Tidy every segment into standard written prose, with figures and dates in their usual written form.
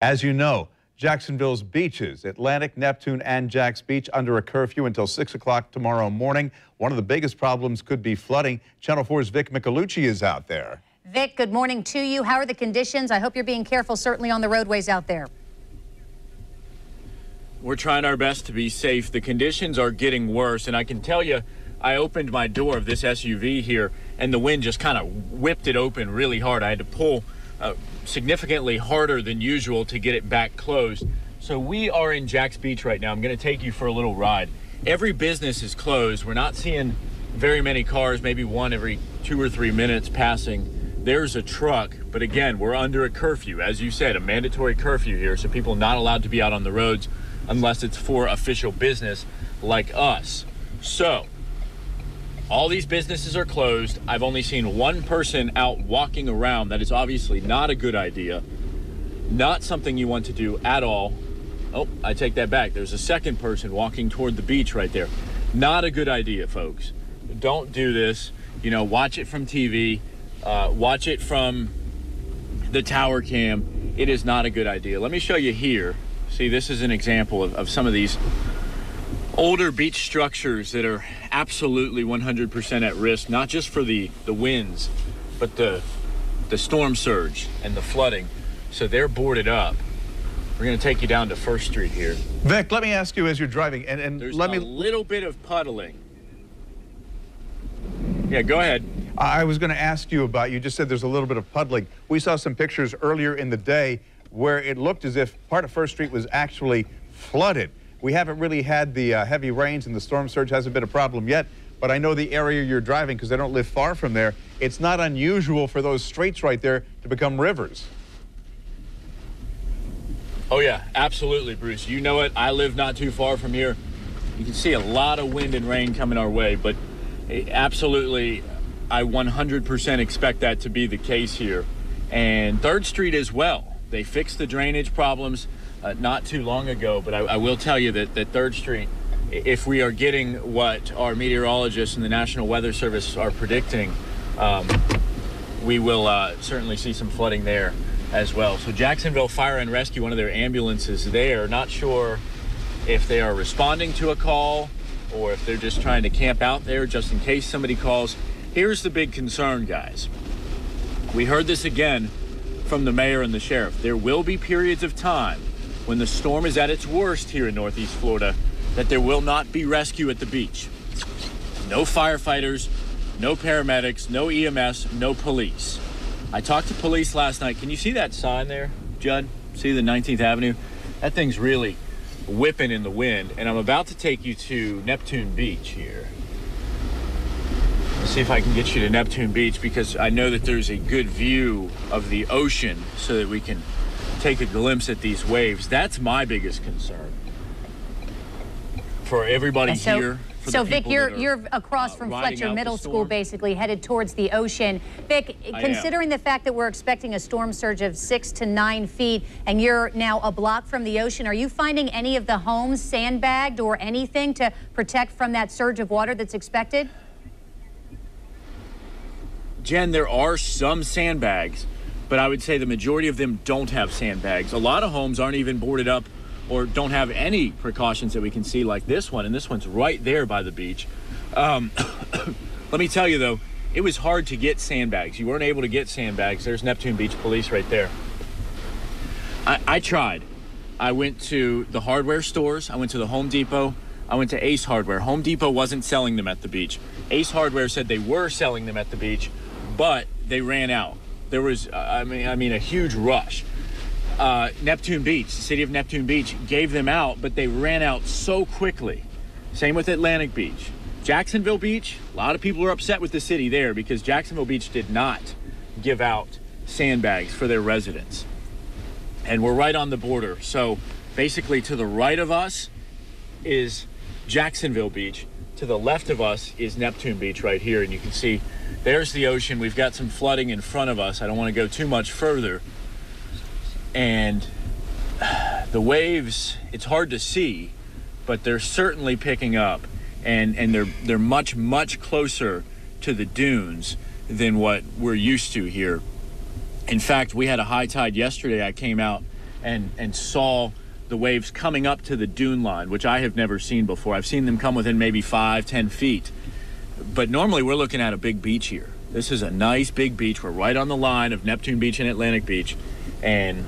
As you know, Jacksonville's beaches, Atlantic, Neptune, and Jax Beach, under a curfew until 6 o'clock tomorrow morning. One of the biggest problems could be flooding. Channel 4's Vic Micolucci is out there. Vic, good morning to you. How are the conditions? I hope you're being careful, certainly on the roadways out there. We're trying our best to be safe. The conditions are getting worse, and I can tell you, I opened my door of this SUV here, and the wind just kind of whipped it open really hard. I had to pull significantly harder than usual to get it back closed. So we are in Jax Beach right now. I'm going to take you for a little ride. Every business is closed. We're not seeing very many cars, maybe one every 2 or 3 minutes passing. There's a truck, but again, we're under a curfew. As you said, a mandatory curfew here, so people are not allowed to be out on the roads unless it's for official business like us. So all these businesses are closed. I've only seen one person out walking around. That is obviously not a good idea. Not something you want to do at all. Oh, I take that back. There's a second person walking toward the beach right there. Not a good idea, folks. Don't do this. You know, watch it from TV. Watch it from the tower cam. It is not a good idea. Let me show you here. See, this is an example of some of these older beach structures that are absolutely 100% at risk, not just for the winds, but the storm surge and the flooding. So they're boarded up. We're going to take you down to First Street here. Vic, let me ask you as you're driving, and there's let me... a little bit of puddling. Yeah, go ahead. I was going to ask you about, you just said there's a little bit of puddling. We saw some pictures earlier in the day where it looked as if part of First Street was actually flooded. We haven't really had the heavy rains, and the storm surge hasn't been a problem yet, but I know the area you're driving, because I don't live far from there, it's not unusual for those streets right there to become rivers. Oh yeah, absolutely, Bruce. You know it. I live not too far from here. You can see a lot of wind and rain coming our way, but absolutely, I 100% expect that to be the case here. And 3rd Street as well. They fixed the drainage problems not too long ago, but I will tell you that 3rd Street, if we are getting what our meteorologists and the National Weather Service are predicting, we will certainly see some flooding there as well. So Jacksonville Fire and Rescue, one of their ambulances there, not sure if they are responding to a call or if they're just trying to camp out there just in case somebody calls. Here's the big concern, guys. We heard this again from the mayor and the sheriff. There will be periods of time when the storm is at its worst here in Northeast Florida that there will not be rescue at the beach. No firefighters, no paramedics, no EMS, no police. I talked to police last night. Can you see that sign there, Judd? See the 19th Avenue? That thing's really whipping in the wind, and I'm about to take you to Neptune Beach here. Let's see if I can get you to Neptune Beach, because I know that there's a good view of the ocean so that we can take a glimpse at these waves. That's my biggest concern for everybody here. So Vic, you're across from Fletcher Middle School, basically headed towards the ocean. Vic, considering the fact that we're expecting a storm surge of 6 to 9 feet and you're now a block from the ocean, are you finding any of the homes sandbagged or anything to protect from that surge of water that's expected? Jen, there are some sandbags, but I would say the majority of them don't have sandbags. A lot of homes aren't even boarded up or don't have any precautions that we can see, like this one, and this one's right there by the beach. Let me tell you, though, it was hard to get sandbags. You weren't able to get sandbags. There's Neptune Beach Police right there. I tried. I went to the hardware stores. I went to the Home Depot. I went to Ace Hardware. Home Depot wasn't selling them at the beach. Ace Hardware said they were selling them at the beach, but they ran out. There was, I mean, a huge rush. Neptune Beach, the city of Neptune Beach, gave them out, but they ran out so quickly. Same with Atlantic Beach. Jacksonville Beach, a lot of people are upset with the city there because Jacksonville Beach did not give out sandbags for their residents. And we're right on the border. So basically to the right of us is Jacksonville Beach. To the left of us is Neptune Beach right here. And you can see there's the ocean. We've got some flooding in front of us. I don't want to go too much further. And the waves, it's hard to see, but they're certainly picking up, and they're much, much closer to the dunes than what we're used to here. In fact, we had a high tide yesterday. I came out and saw the waves coming up to the dune line, which I have never seen before. I've seen them come within maybe 5-10 feet. But normally we're looking at a big beach here. This is a nice big beach. We're right on the line of Neptune Beach and Atlantic Beach. And,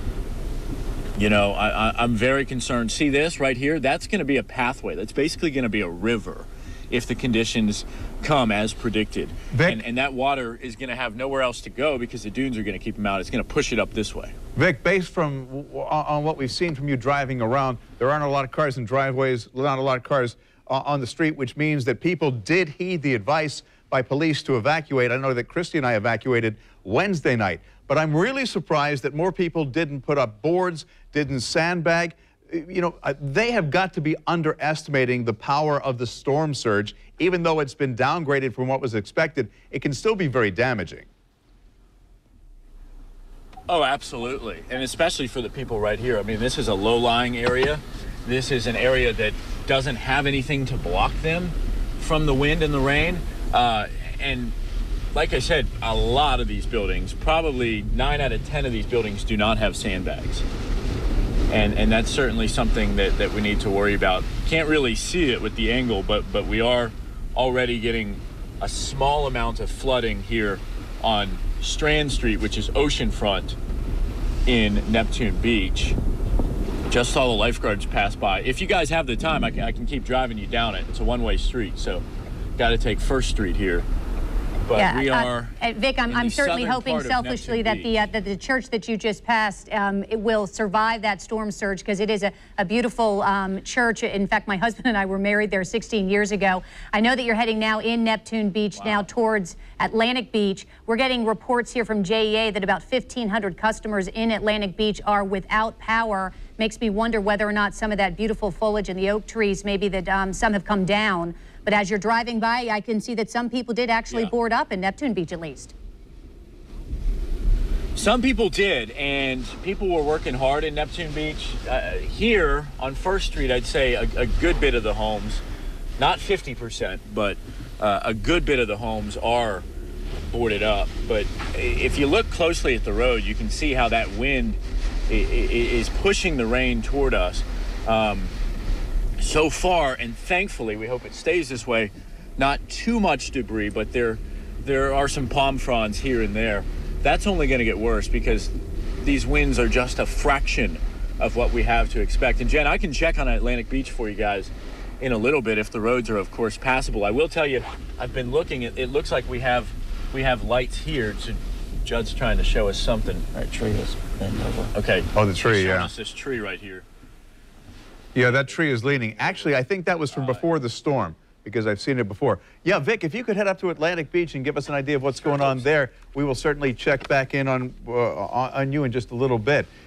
you know, I'm very concerned. See this right here? That's going to be a pathway. That's basically going to be a river if the conditions come as predicted. Vic, and that water is going to have nowhere else to go because the dunes are going to keep them out. It's going to push it up this way. Vic, based on what we've seen from you driving around, there aren't a lot of cars in driveways, not a lot of cars on the street, which means that people did heed the advice by police to evacuate. I know that Christy and I evacuated Wednesday night, but I'm really surprised that more people didn't put up boards, didn't sandbag. You know, they have got to be underestimating the power of the storm surge. Even though it's been downgraded from what was expected, it can still be very damaging. Oh, absolutely. And especially for the people right here. I mean, this is a low-lying area. This is an area that doesn't have anything to block them from the wind and the rain. And like I said, a lot of these buildings, probably 9 out of 10 of these buildings do not have sandbags. And that's certainly something that we need to worry about. Can't really see it with the angle, but we are already getting a small amount of flooding here on Strand Street, which is oceanfront in Neptune Beach. Just saw the lifeguards pass by. If you guys have the time, I can keep driving you down it. It's a one-way street, so got to take First Street here. But yeah, we are. Vic, I'm certainly hoping selfishly that the church that you just passed it will survive that storm surge, because it is a beautiful church. In fact, my husband and I were married there 16 years ago. I know that you're heading now in Neptune Beach, now towards Atlantic Beach. We're getting reports here from JEA that about 1,500 customers in Atlantic Beach are without power. Makes me wonder whether or not some of that beautiful foliage and the oak trees, maybe that some have come down. But as you're driving by, I can see that some people did actually board up in Neptune Beach, at least. Some people did, and people were working hard in Neptune Beach. Here on First Street, I'd say a good bit of the homes, not 50%, but a good bit of the homes are boarded up. But if you look closely at the road, you can see how that wind is pushing the rain toward us. So far, and thankfully, we hope it stays this way, not too much debris, but there are some palm fronds here and there. That's only going to get worse because these winds are just a fraction of what we have to expect. And Jen, I can check on Atlantic Beach for you guys in a little bit if the roads are, of course, passable. I will tell you, I've been looking. It looks like we have lights here. Judd's trying to show us something. All right, tree is bent over. Okay. Oh, the tree, yeah. Us this tree right here. Yeah, that tree is leaning. Actually, I think that was from before the storm, because I've seen it before. Yeah, Vic, if you could head up to Atlantic Beach and give us an idea of what's going on there, we will certainly check back in on you in just a little bit.